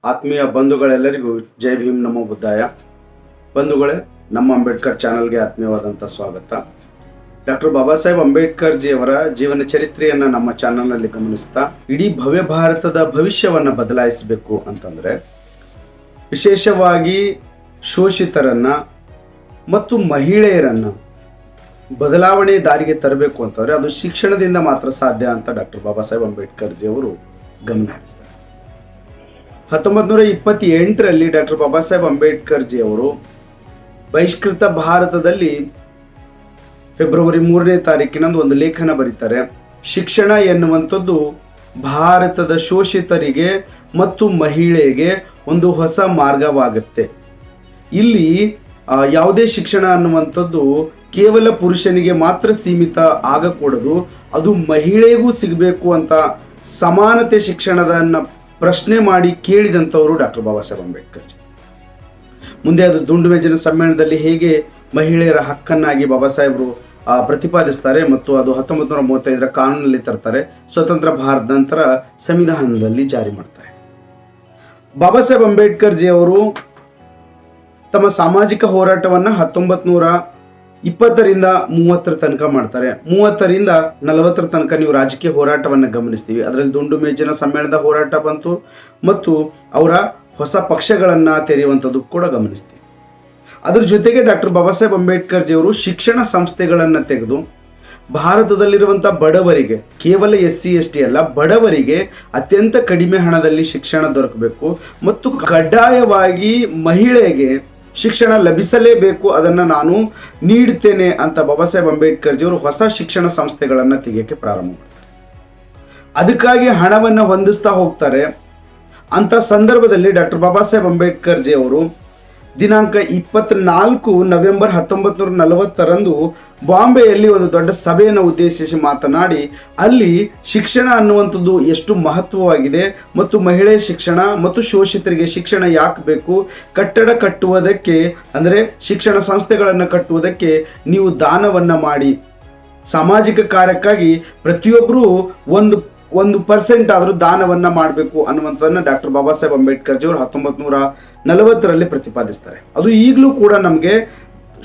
ಆತ್ಮೀಯ ಬಂಧುಗಳೆಲ್ಲರಿಗೂ ಜೈ ಭೀಮ್ ನಮೋ ಬುದ್ಧಾಯ. ಬಂಧುಗಳೇ, ನಮ್ಮ ಅಂಬೇಡ್ಕರ್ ಚಾನಲ್ಗೆ ಆತ್ಮೀಯವಾದಂಥ ಸ್ವಾಗತ. ಡಾಕ್ಟರ್ ಬಾಬಾ ಸಾಹೇಬ್ ಅಂಬೇಡ್ಕರ್ ಜಿಯವರ ಜೀವನ ಚರಿತ್ರೆಯನ್ನು ನಮ್ಮ ಚಾನಲ್ನಲ್ಲಿ ಗಮನಿಸ್ತಾ ಇಡೀ ಭವ್ಯ ಭಾರತದ ಭವಿಷ್ಯವನ್ನು ಬದಲಾಯಿಸಬೇಕು ಅಂತಂದರೆ ವಿಶೇಷವಾಗಿ ಶೋಷಿತರನ್ನು ಮತ್ತು ಮಹಿಳೆಯರನ್ನು ಬದಲಾವಣೆ ದಾರಿಗೆ ತರಬೇಕು ಅಂತಂದರೆ ಅದು ಶಿಕ್ಷಣದಿಂದ ಮಾತ್ರ ಸಾಧ್ಯ ಅಂತ ಡಾಕ್ಟರ್ ಬಾಬಾ ಸಾಹೇಬ್ ಅಂಬೇಡ್ಕರ್ ಜಿಯವರು ಗಮನ ಹರಿಸ್ತಾರೆ. 1928ರಲ್ಲಿ ಡಾಕ್ಟರ್ ಬಾಬಾ ಸಾಹೇಬ್ ಅಂಬೇಡ್ಕರ್ ಜಿಯವರು ಬಹಿಷ್ಕೃತ ಭಾರತದಲ್ಲಿ ಫೆಬ್ರವರಿ 3ನೇ ತಾರೀಕಿನಂದು ಒಂದು ಲೇಖನ ಬರೀತಾರೆ. ಶಿಕ್ಷಣ ಎನ್ನುವಂಥದ್ದು ಭಾರತದ ಶೋಷಿತರಿಗೆ ಮತ್ತು ಮಹಿಳೆಗೆ ಒಂದು ಹೊಸ ಮಾರ್ಗವಾಗುತ್ತೆ. ಇಲ್ಲಿ ಯಾವುದೇ ಶಿಕ್ಷಣ ಅನ್ನುವಂಥದ್ದು ಕೇವಲ ಪುರುಷನಿಗೆ ಮಾತ್ರ ಸೀಮಿತ ಆಗಕೂಡದು, ಅದು ಮಹಿಳೆಗೂ ಸಿಗಬೇಕು ಅಂತ ಸಮಾನತೆ ಶಿಕ್ಷಣದನ್ನು ಪ್ರಶ್ನೆ ಮಾಡಿ ಕೇಳಿದಂಥವರು ಡಾಕ್ಟರ್ ಬಾಬಾ ಸಾಹೇಬ್ ಅಂಬೇಡ್ಕರ್ ಜಿ. ಮುಂದೆ ಅದು ದುಂಡು ಮೇಜಿನ ಸಮ್ಮೇಳನದಲ್ಲಿ ಹೇಗೆ ಮಹಿಳೆಯರ ಹಕ್ಕನ್ನಾಗಿ ಬಾಬಾ ಸಾಹೇಬರು ಪ್ರತಿಪಾದಿಸ್ತಾರೆ ಮತ್ತು ಅದು 1935ರ ಕಾನೂನಲ್ಲಿ ತರ್ತಾರೆ. ಸ್ವತಂತ್ರ ಭಾರತ ನಂತರ ಸಂವಿಧಾನದಲ್ಲಿ ಜಾರಿ ಮಾಡ್ತಾರೆ. ಬಾಬಾ ಸಾಹೇಬ್ ಅಂಬೇಡ್ಕರ್ ಜಿ ಅವರು ತಮ್ಮ ಸಾಮಾಜಿಕ ಹೋರಾಟವನ್ನು 1920ರಿಂದ 30ರ ತನಕ ಮಾಡ್ತಾರೆ. 30ರಿಂದ 40ರ ತನಕ ನೀವು ರಾಜಕೀಯ ಹೋರಾಟವನ್ನು ಗಮನಿಸ್ತೀವಿ. ಅದರಲ್ಲಿ ದುಂಡು ಮೇಜಿನ ಸಮ್ಮೇಳನದ ಹೋರಾಟ ಬಂತು ಮತ್ತು ಅವರ ಹೊಸ ಪಕ್ಷಗಳನ್ನು ತೆರೆಯುವಂಥದ್ದು ಕೂಡ ಗಮನಿಸ್ತೀವಿ. ಅದ್ರ ಜೊತೆಗೆ ಡಾಕ್ಟರ್ ಬಾಬಾ ಸಾಹೇಬ್ ಅಂಬೇಡ್ಕರ್ ಜಿಯವರು ಶಿಕ್ಷಣ ಸಂಸ್ಥೆಗಳನ್ನು ತೆಗೆದು ಭಾರತದಲ್ಲಿರುವಂಥ ಬಡವರಿಗೆ, ಕೇವಲ SC/ST ಅಲ್ಲ, ಬಡವರಿಗೆ ಅತ್ಯಂತ ಕಡಿಮೆ ಹಣದಲ್ಲಿ ಶಿಕ್ಷಣ ದೊರಕಬೇಕು ಮತ್ತು ಕಡ್ಡಾಯವಾಗಿ ಮಹಿಳೆಗೆ ಶಿಕ್ಷಣ ಲಭಿಸಲೇಬೇಕು, ಅದನ್ನು ನಾನು ನೀಡುತ್ತೇನೆ ಅಂತ ಬಾಬಾ ಸಾಹೇಬ್ ಅಂಬೇಡ್ಕರ್ ಜಿಯವರು ಹೊಸ ಶಿಕ್ಷಣ ಸಂಸ್ಥೆಗಳನ್ನು ತೆಗೆಯೋಕ್ಕೆ ಪ್ರಾರಂಭ ಮಾಡ್ತಾರೆ. ಅದಕ್ಕಾಗಿ ಹಣವನ್ನು ಹೊಂದಿಸ್ತಾ ಹೋಗ್ತಾರೆ. ಅಂಥ ಸಂದರ್ಭದಲ್ಲಿ ಡಾಕ್ಟರ್ ಬಾಬಾ ಸಾಹೇಬ್ ಅಂಬೇಡ್ಕರ್ ಜಿ ಅವರು ದಿನಾಂಕ 24 ನವೆಂಬರ್ 1940ರಂದು ಬಾಂಬೆಯಲ್ಲಿ ಒಂದು ದೊಡ್ಡ ಸಭೆಯನ್ನು ಉದ್ದೇಶಿಸಿ ಮಾತನಾಡಿ ಅಲ್ಲಿ ಶಿಕ್ಷಣ ಅನ್ನುವಂಥದ್ದು ಎಷ್ಟು ಮಹತ್ವವಾಗಿದೆ ಮತ್ತು ಮಹಿಳೆ ಶಿಕ್ಷಣ ಮತ್ತು ಶೋಷಿತರಿಗೆ ಶಿಕ್ಷಣ ಯಾಕೆ ಬೇಕು, ಕಟ್ಟಡ ಕಟ್ಟುವುದಕ್ಕೆ ಅಂದರೆ ಶಿಕ್ಷಣ ಸಂಸ್ಥೆಗಳನ್ನು ಕಟ್ಟುವುದಕ್ಕೆ ನೀವು ದಾನವನ್ನು ಮಾಡಿ, ಸಾಮಾಜಿಕ ಕಾರ್ಯಕ್ಕಾಗಿ ಪ್ರತಿಯೊಬ್ಬರೂ 1% ಆದರೂ ದಾನವನ್ನು ಮಾಡಬೇಕು ಅನ್ನುವಂಥದ್ದನ್ನು ಡಾಕ್ಟರ್ ಬಾಬಾ ಸಾಹೇಬ್ ಅಂಬೇಡ್ಕರ್ ಜಿಯವರು 1940ರಲ್ಲಿ ಪ್ರತಿಪಾದಿಸ್ತಾರೆ. ಅದು ಈಗಲೂ ಕೂಡ ನಮಗೆ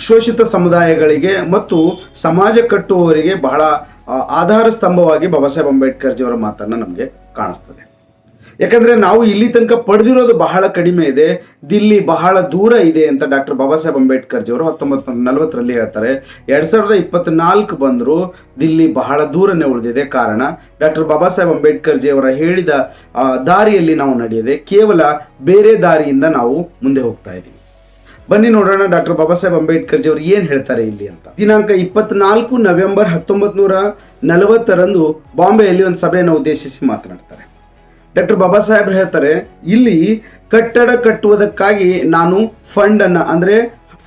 ಶೋಷಿತ ಸಮುದಾಯಗಳಿಗೆ ಮತ್ತು ಸಮಾಜ ಕಟ್ಟುವವರಿಗೆ ಬಹಳ ಆಧಾರ ಸ್ತಂಭವಾಗಿ ಬಾಬಾ ಸಾಹೇಬ್ ಅಂಬೇಡ್ಕರ್ ಜಿಯವರ ಮಾತನ್ನು ನಮಗೆ ಕಾಣಿಸ್ತದೆ. ಯಾಕಂದರೆ ನಾವು ಇಲ್ಲಿ ತನಕ ಪಡೆದಿರೋದು ಬಹಳ ಕಡಿಮೆ ಇದೆ, ದಿಲ್ಲಿ ಬಹಳ ದೂರ ಇದೆ ಅಂತ ಡಾಕ್ಟರ್ ಬಾಬಾ ಸಾಹೇಬ್ ಅಂಬೇಡ್ಕರ್ ಜಿಯವರು 1940ರಲ್ಲಿ ಹೇಳ್ತಾರೆ. 2024 ಬಂದರೂ ದಿಲ್ಲಿ ಬಹಳ ದೂರನೇ ಉಳಿದಿದೆ. ಕಾರಣ ಡಾಕ್ಟರ್ ಬಾಬಾ ಸಾಹೇಬ್ ಅಂಬೇಡ್ಕರ್ ಜಿಯವರ ಹೇಳಿದ ದಾರಿಯಲ್ಲಿ ನಾವು ನಡೆಯದೆ ಕೇವಲ ಬೇರೆ ದಾರಿಯಿಂದ ನಾವು ಮುಂದೆ ಹೋಗ್ತಾ ಇದ್ದೀವಿ. ಬನ್ನಿ ನೋಡೋಣ ಡಾಕ್ಟರ್ ಬಾಬಾ ಸಾಹೇಬ್ ಅಂಬೇಡ್ಕರ್ ಜಿಯವರು ಏನು ಹೇಳ್ತಾರೆ ಇಲ್ಲಿ ಅಂತ. ದಿನಾಂಕ 24 ನವೆಂಬರ್ 1940ರಂದು ಬಾಂಬೆಯಲ್ಲಿ ಒಂದು ಸಭೆಯನ್ನು ಉದ್ದೇಶಿಸಿ ಮಾತನಾಡ್ತಾರೆ. ಡಾಕ್ಟರ್ ಬಾಬಾ ಸಾಹೇಬ್ರು ಹೇಳ್ತಾರೆ, ಇಲ್ಲಿ ಕಟ್ಟಡ ಕಟ್ಟುವುದಕ್ಕಾಗಿ ನಾನು ಫಂಡನ್ನು ಅಂದರೆ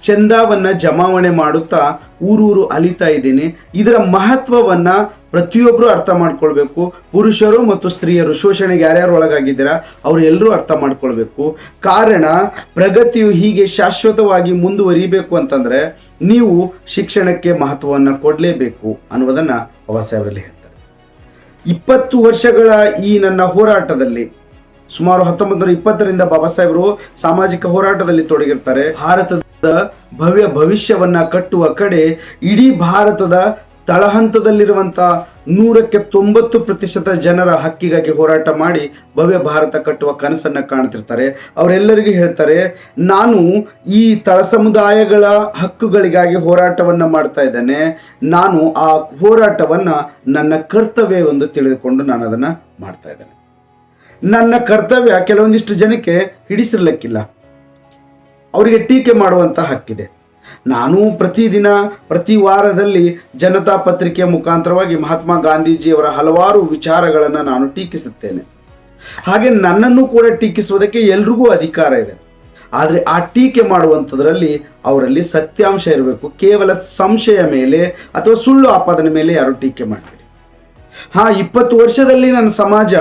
ಚಂದಾವನ್ನು ಜಮಾವಣೆ ಮಾಡುತ್ತಾ ಊರೂರು ಅಲಿತಾ ಇದ್ದೀನಿ. ಇದರ ಮಹತ್ವವನ್ನು ಪ್ರತಿಯೊಬ್ಬರು ಅರ್ಥ ಮಾಡ್ಕೊಳ್ಬೇಕು. ಪುರುಷರು ಮತ್ತು ಸ್ತ್ರೀಯರು, ಶೋಷಣೆಗೆ ಯಾರ್ಯಾರು ಒಳಗಾಗಿದ್ದೀರಾ ಅವರು ಎಲ್ಲರೂ ಅರ್ಥ ಮಾಡ್ಕೊಳ್ಬೇಕು. ಕಾರಣ ಪ್ರಗತಿಯು ಹೀಗೆ ಶಾಶ್ವತವಾಗಿ ಮುಂದುವರಿಬೇಕು ಅಂತಂದರೆ ನೀವು ಶಿಕ್ಷಣಕ್ಕೆ ಮಹತ್ವವನ್ನು ಕೊಡಲೇಬೇಕು ಅನ್ನುವುದನ್ನು ಬಾಬಾ ಸಾಹೇಬರಲ್ಲಿ ಹೇಳ್ತಾರೆ. 20 ವರ್ಷಗಳ ಈ ನನ್ನ ಹೋರಾಟದಲ್ಲಿ ಸುಮಾರು 1920ರಿಂದ ಬಾಬಾ ಸಾಹೇಬರು ಸಾಮಾಜಿಕ ಹೋರಾಟದಲ್ಲಿ ತೊಡಗಿರ್ತಾರೆ. ಭಾರತದ ಭವ್ಯ ಭವಿಷ್ಯವನ್ನ ಕಟ್ಟುವ ಕಡೆ ಇಡೀ ಭಾರತದ ತಳಹಂತದಲ್ಲಿರುವಂಥ 190% ಜನರ ಹಕ್ಕಿಗಾಗಿ ಹೋರಾಟ ಮಾಡಿ ಭವ್ಯ ಭಾರತ ಕಟ್ಟುವ ಕನಸನ್ನು ಕಾಣ್ತಿರ್ತಾರೆ. ಅವರೆಲ್ಲರಿಗೂ ಹೇಳ್ತಾರೆ, ನಾನು ಈ ತಳ ಸಮುದಾಯಗಳ ಹಕ್ಕುಗಳಿಗಾಗಿ ಹೋರಾಟವನ್ನು ಮಾಡ್ತಾ ಇದ್ದೇನೆ. ನಾನು ಆ ಹೋರಾಟವನ್ನು ನನ್ನ ಕರ್ತವ್ಯವೆಂದು ತಿಳಿದುಕೊಂಡು ನಾನು ಅದನ್ನು ಮಾಡ್ತಾ ಇದ್ದೇನೆ. ನನ್ನ ಕರ್ತವ್ಯ ಕೆಲವೊಂದಿಷ್ಟು ಜನಕ್ಕೆ ಹಿಡಿಸಿರ್ಲಿಕ್ಕಿಲ್ಲ, ಅವರಿಗೆ ಟೀಕೆ ಮಾಡುವಂಥ ಹಕ್ಕಿದೆ. ನಾನು ಪ್ರತಿದಿನ ಪ್ರತಿ ವಾರದಲ್ಲಿ ಜನತಾ ಪತ್ರಿಕೆಯ ಮುಖಾಂತರವಾಗಿ ಮಹಾತ್ಮ ಗಾಂಧೀಜಿಯವರ ಹಲವಾರು ವಿಚಾರಗಳನ್ನು ನಾನು ಟೀಕಿಸುತ್ತೇನೆ. ಹಾಗೆ ನನ್ನನ್ನು ಕೂಡ ಟೀಕಿಸುವುದಕ್ಕೆ ಎಲ್ರಿಗೂ ಅಧಿಕಾರ ಇದೆ. ಆದರೆ ಆ ಟೀಕೆ ಮಾಡುವಂಥದ್ರಲ್ಲಿ ಅವರಲ್ಲಿ ಸತ್ಯಾಂಶ ಇರಬೇಕು. ಕೇವಲ ಸಂಶಯ ಮೇಲೆ ಅಥವಾ ಸುಳ್ಳು ಆಪಾದನೆ ಮೇಲೆ ಯಾರು ಟೀಕೆ ಮಾಡಬೇಡಿ. 20 ವರ್ಷದಲ್ಲಿ ನನ್ನ ಸಮಾಜ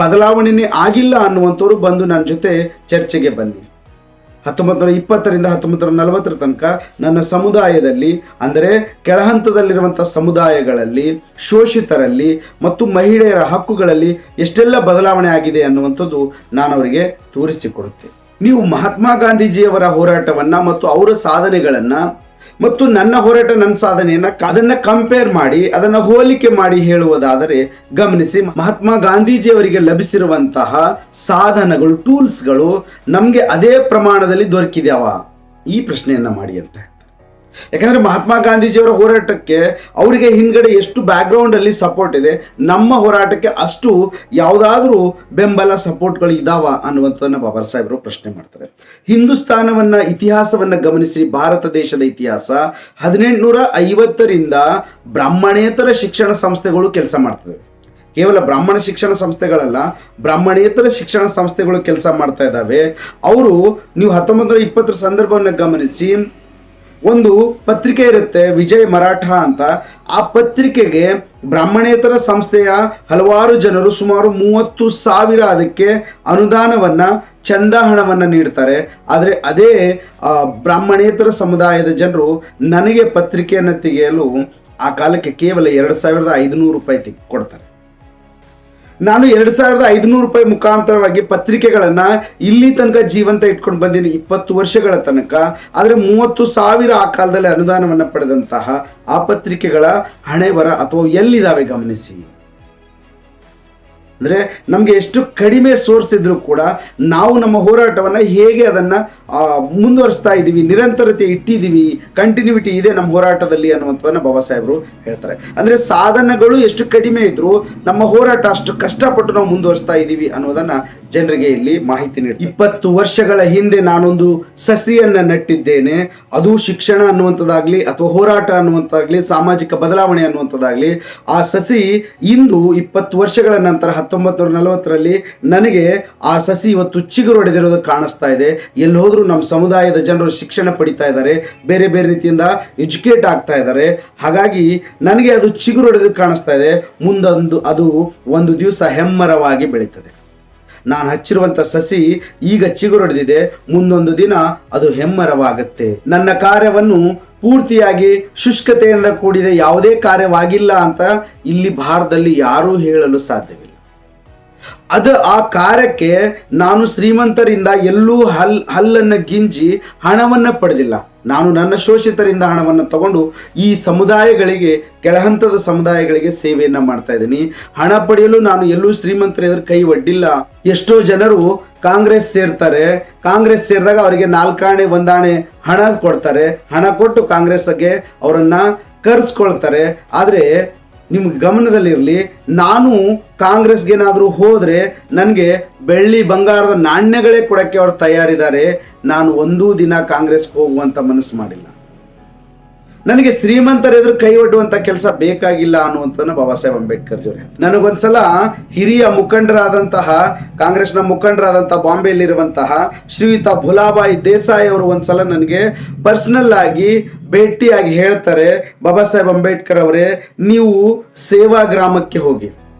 ಬದಲಾವಣೆನೇ ಆಗಿಲ್ಲ ಅನ್ನುವಂಥವ್ರು ಬಂದು ನನ್ನ ಜೊತೆ ಚರ್ಚೆಗೆ ಬನ್ನಿ. 1920ರಿಂದ 1940 ತನಕ ನನ್ನ ಸಮುದಾಯದಲ್ಲಿ, ಅಂದರೆ ಕೆಳಹಂತದಲ್ಲಿರುವಂಥ ಸಮುದಾಯಗಳಲ್ಲಿ, ಶೋಷಿತರಲ್ಲಿ ಮತ್ತು ಮಹಿಳೆಯರ ಹಕ್ಕುಗಳಲ್ಲಿ ಎಷ್ಟೆಲ್ಲ ಬದಲಾವಣೆ ಆಗಿದೆ ಅನ್ನುವಂಥದ್ದು ನಾನು ಅವರಿಗೆ ತೋರಿಸಿಕೊಡುತ್ತೇನೆ. ನೀವು ಮಹಾತ್ಮ ಗಾಂಧೀಜಿಯವರ ಹೋರಾಟವನ್ನ ಮತ್ತು ಅವರ ಸಾಧನೆಗಳನ್ನ ಮತ್ತು ನನ್ನ ಹೋರಾಟ, ನನ್ನ ಸಾಧನೆಯನ್ನ ಅದನ್ನ ಕಂಪೇರ್ ಮಾಡಿ, ಅದನ್ನ ಹೋಲಿಕೆ ಮಾಡಿ ಹೇಳುವುದಾದರೆ ಗಮನಿಸಿ, ಮಹಾತ್ಮ ಗಾಂಧೀಜಿಯವರಿಗೆ ಲಭಿಸಿರುವಂತಹ ಸಾಧನಗಳು, ಟೂಲ್ಸ್ಗಳು ನಮಗೆ ಅದೇ ಪ್ರಮಾಣದಲ್ಲಿ ದೊರಕಿದ್ಯಾವ? ಈ ಪ್ರಶ್ನೆಯನ್ನ ಮಾಡಿ ಅಂತ ಹೇಳ್ತಾರೆ. ಯಾಕಂದ್ರೆ ಮಹಾತ್ಮ ಗಾಂಧೀಜಿಯವರ ಹೋರಾಟಕ್ಕೆ ಅವರಿಗೆ ಹಿಂದ್ಗಡೆ ಎಷ್ಟು ಬ್ಯಾಕ್ಗ್ರೌಂಡ್ ಅಲ್ಲಿ ಸಪೋರ್ಟ್ ಇದೆ, ನಮ್ಮ ಹೋರಾಟಕ್ಕೆ ಅಷ್ಟು ಯಾವುದಾದ್ರೂ ಬೆಂಬಲ ಸಪೋರ್ಟ್ಗಳು ಇದಾವ ಅನ್ನುವಂಥದ್ದನ್ನ ಬಾಬಾ ಸಾಹೇಬರು ಪ್ರಶ್ನೆ ಮಾಡ್ತಾರೆ. ಹಿಂದೂಸ್ತಾನವನ್ನ, ಇತಿಹಾಸವನ್ನ ಗಮನಿಸಿ, ಭಾರತ ದೇಶದ ಇತಿಹಾಸ 1850ರಿಂದ ಬ್ರಾಹ್ಮಣೇತರ ಶಿಕ್ಷಣ ಸಂಸ್ಥೆಗಳು ಕೆಲಸ ಮಾಡ್ತವೆ. ಕೇವಲ ಬ್ರಾಹ್ಮಣ ಶಿಕ್ಷಣ ಸಂಸ್ಥೆಗಳಲ್ಲ, ಬ್ರಾಹ್ಮಣೇತರ ಶಿಕ್ಷಣ ಸಂಸ್ಥೆಗಳು ಕೆಲಸ ಮಾಡ್ತಾ ಇದ್ದಾವೆ. ಅವರು, ನೀವು 1920 ಸಂದರ್ಭವನ್ನು ಗಮನಿಸಿ, ಒಂದು ಪತ್ರಿಕೆ ಇರುತ್ತೆ ವಿಜಯ್ ಮರಾಠ ಅಂತ. ಆ ಪತ್ರಿಕೆಗೆ ಬ್ರಾಹ್ಮಣೇತರ ಸಂಸ್ಥೆಯ ಹಲವಾರು ಜನರು, ಸುಮಾರು 30,000 ಅದಕ್ಕೆ ಅನುದಾನವನ್ನ, ಚಂದ ಹಣವನ್ನ ನೀಡ್ತಾರೆ. ಆದರೆ ಅದೇ ಬ್ರಾಹ್ಮಣೇತರ ಸಮುದಾಯದ ಜನರು ನನಗೆ ಪತ್ರಿಕೆಯನ್ನು ತೆಗೆಯಲು ಆ ಕಾಲಕ್ಕೆ ಕೇವಲ 2,500 ರೂಪಾಯಿ ಕೊಡ್ತಾರೆ. ನಾನು 2,500 ರೂಪಾಯಿ ಮುಖಾಂತರವಾಗಿ ಪತ್ರಿಕೆಗಳನ್ನ ಇಲ್ಲಿ ತನಕ ಜೀವಂತ ಇಟ್ಕೊಂಡು ಬಂದೀನಿ 20 ವರ್ಷಗಳ ತನಕ. ಆದರೆ 30,000 ಆ ಕಾಲದಲ್ಲಿ ಅನುದಾನವನ್ನು ಪಡೆದಂತಹ ಆ ಪತ್ರಿಕೆಗಳ ಹಣೆ ಬರ ಅಥವಾ ಎಲ್ಲಿದ್ದಾವೆ ಗಮನಿಸಿ. ಅಂದರೆ ನಮಗೆ ಎಷ್ಟು ಕಡಿಮೆ ಸೋರ್ಸ್ ಇದ್ರೂ ಕೂಡ ನಾವು ನಮ್ಮ ಹೋರಾಟವನ್ನು ಹೇಗೆ ಅದನ್ನು ಮುಂದುವರಿಸ್ತಾ ಇದ್ದೀವಿ, ನಿರಂತರತೆ ಇಟ್ಟಿದ್ದೀವಿ, ಕಂಟಿನ್ಯೂಟಿ ಇದೆ ನಮ್ಮ ಹೋರಾಟದಲ್ಲಿ ಅನ್ನುವಂಥದ್ದನ್ನು ಬಾಬಾ ಸಾಹೇಬರು ಹೇಳ್ತಾರೆ. ಅಂದರೆ ಸಾಧನಗಳು ಎಷ್ಟು ಕಡಿಮೆ ಇದ್ರೂ ನಮ್ಮ ಹೋರಾಟ ಅಷ್ಟು ಕಷ್ಟಪಟ್ಟು ನಾವು ಮುಂದುವರಿಸ್ತಾ ಇದ್ದೀವಿ ಅನ್ನೋದನ್ನು ಜನರಿಗೆ ಇಲ್ಲಿ ಮಾಹಿತಿ ನೀಡಿ. 20 ವರ್ಷಗಳ ಹಿಂದೆ ನಾನೊಂದು ಸಸಿಯನ್ನು ನಟ್ಟಿದ್ದೇನೆ. ಅದು ಶಿಕ್ಷಣ ಅನ್ನುವಂಥದ್ದಾಗಲಿ ಅಥವಾ ಹೋರಾಟ ಅನ್ನುವಂಥದ್ದಾಗಲಿ, ಸಾಮಾಜಿಕ ಬದಲಾವಣೆ ಅನ್ನುವಂಥದ್ದಾಗಲಿ, ಆ ಸಸಿ ಇಂದು 20 ವರ್ಷಗಳ ನಂತರ 1940ರಲ್ಲಿ ನನಗೆ ಆ ಸಸಿ ಇವತ್ತು ಚಿಗುರೊಡೆದಿರೋದು ಕಾಣಿಸ್ತಾ ಇದೆ. ಎಲ್ಲಿ ಹೋದ್ರೂ ನಮ್ಮ ಸಮುದಾಯದ ಜನರು ಶಿಕ್ಷಣ ಪಡಿತಾ ಇದ್ದಾರೆ, ಬೇರೆ ಬೇರೆ ರೀತಿಯಿಂದ ಎಜುಕೇಟ್ ಆಗ್ತಾ ಇದ್ದಾರೆ. ಹಾಗಾಗಿ ನನಗೆ ಅದು ಚಿಗುರೊಡೆದು ಕಾಣಿಸ್ತಾ ಇದೆ. ಅದು ಒಂದು ದಿವಸ ಹೆಮ್ಮರವಾಗಿ ಬೆಳೀತದೆ. ನಾನು ಹಚ್ಚಿರುವಂಥ ಸಸಿ ಈಗ ಚಿಗುರೊಡೆದಿದೆ, ಮುಂದೊಂದು ದಿನ ಅದು ಹೆಮ್ಮರವಾಗುತ್ತೆ. ನನ್ನ ಕಾರ್ಯವನ್ನು ಪೂರ್ತಿಯಾಗಿ ಶುಷ್ಕತೆಯಿಂದ ಕೂಡಿದ ಯಾವುದೇ ಕಾರ್ಯವಾಗಿಲ್ಲ ಅಂತ ಇಲ್ಲಿ ಭಾರತದಲ್ಲಿ ಯಾರೂ ಹೇಳಲು ಸಾಧ್ಯವಿಲ್ಲ. ಆ ಕಾರ್ಯಕ್ಕೆ ನಾನು ಶ್ರೀಮಂತರಿಂದ ಎಲ್ಲೂ ಹಲ್ಲನ್ನು ಗಿಂಜಿ ಹಣವನ್ನು ಪಡೆದಿಲ್ಲ. ನಾನು ನನ್ನ ಶೋಷಿತರಿಂದ ಹಣವನ್ನು ತಗೊಂಡು ಈ ಸಮುದಾಯಗಳಿಗೆ, ಕೆಳಹಂತದ ಸಮುದಾಯಗಳಿಗೆ ಸೇವೆಯನ್ನು ಮಾಡ್ತಾ ಇದ್ದೀನಿ. ಹಣ ಪಡೆಯಲು ನಾನು ಎಲ್ಲೂ ಶ್ರೀಮಂತರ ಎದುರು ಕೈ ಒಡ್ಡಿಲ್ಲ. ಎಷ್ಟೋ ಜನರು ಕಾಂಗ್ರೆಸ್ ಸೇರ್ತಾರೆ, ಕಾಂಗ್ರೆಸ್ ಸೇರಿದಾಗ ಅವರಿಗೆ 4 ಆಣೆ 1 ಆಣೆ ಹಣ ಕೊಡ್ತಾರೆ. ಹಣ ಕೊಟ್ಟು ಕಾಂಗ್ರೆಸ್ಗೆ ಅವರನ್ನ ಕರೆಸ್ಕೊಳ್ತಾರೆ. ಆದರೆ ನಿಮ್ಗೆ ಗಮನದಲ್ಲಿರಲಿ, ನಾನು ಕಾಂಗ್ರೆಸ್ಗೇನಾದರೂ ಹೋದರೆ ನನಗೆ ಬೆಳ್ಳಿ ಬಂಗಾರದ ನಾಣ್ಯಗಳೇ ಕೊಡೋಕ್ಕೆ ಅವರು ತಯಾರಿದ್ದಾರೆ. ನಾನು ಒಂದೂ ದಿನ ಕಾಂಗ್ರೆಸ್ಗೆ ಹೋಗುವಂಥ ಮನಸ್ಸು ಮಾಡಿಲ್ಲ. ನನಗೆ ಶ್ರೀಮಂತರ ಎದುರು ಕೈ ಒಡ್ಡುವಂಥ ಕೆಲಸ ಬೇಕಾಗಿಲ್ಲ ಅನ್ನುವಂಥದ್ದನ್ನು ಬಾಬಾ ಸಾಹೇಬ್ ಅಂಬೇಡ್ಕರ್ ಜಿ ಅವರು. ನನಗೊಂದ್ಸಲ ಹಿರಿಯ ಮುಖಂಡರಾದಂತಹ, ಕಾಂಗ್ರೆಸ್ನ ಮುಖಂಡರಾದಂತಹ ಬಾಂಬೆಯಲ್ಲಿರುವಂತಹ ಶ್ರೀಯುತ ಭುಲಾಬಾಯಿ ದೇಸಾಯಿ ಅವರು ಒಂದ್ಸಲ ನನಗೆ ಪರ್ಸನಲ್ ಆಗಿ ಭೇಟಿಯಾಗಿ ಹೇಳ್ತಾರೆ, ಬಾಬಾ ಸಾಹೇಬ್ ಅಂಬೇಡ್ಕರ್ ಅವರೇ, ನೀವು ಸೇವಾ ಗ್ರಾಮಕ್ಕೆ ಹೋಗಿ.